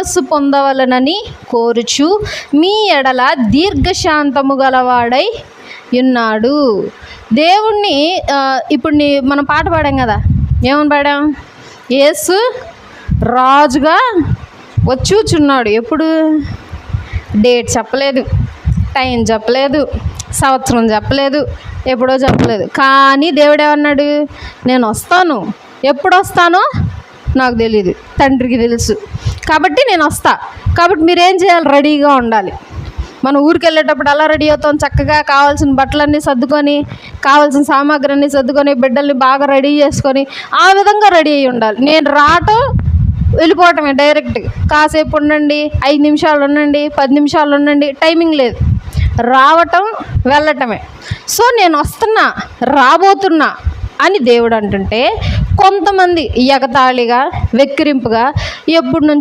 మనస్సు పొందవలనని కోరుచు మీ ఎడల దీర్ఘశాంతము గలవాడై ఉన్నాడు. దేవుణ్ణి ఇప్పుడు మనం పాట పాడాం కదా, ఏమని పాడాం? యేసు రాజుగా వచ్చుచున్నాడు. ఎప్పుడు? డేట్ చెప్పలేదు, టైం చెప్పలేదు, సంవత్సరం చెప్పలేదు, ఎప్పుడో చెప్పలేదు. కానీ దేవుడు ఏమన్నాడు? నేను వస్తాను. ఎప్పుడు వస్తానో నాకు తెలియదు, తండ్రికి తెలుసు. కాబట్టి నేను వస్తా. కాబట్టి మీరేం చేయాలి? రెడీగా ఉండాలి. మనం ఊరికి వెళ్ళేటప్పుడు అలా రెడీ అవుతాం, చక్కగా కావాల్సిన బట్టలన్నీ సర్దుకొని, కావాల్సిన సామాగ్రి అన్నీ సర్దుకొని, బిడ్డల్ని బాగా రెడీ చేసుకొని ఆ విధంగా రెడీ అయ్యి ఉండాలి. నేను రావటం వెళ్ళిపోవటమే డైరెక్ట్గా. కాసేపు ఉండండి, 5 నిమిషాలు ఉండండి, 10 నిమిషాలు ఉండండి, టైమింగ్ లేదు. రావటం వెళ్ళటమే. సో నేను వస్తున్నా, రాబోతున్నా అని దేవుడు అంటుంటే కొంతమంది ఎగతాళిగా, వెక్కిరింపుగా ఎప్పటి నుంచి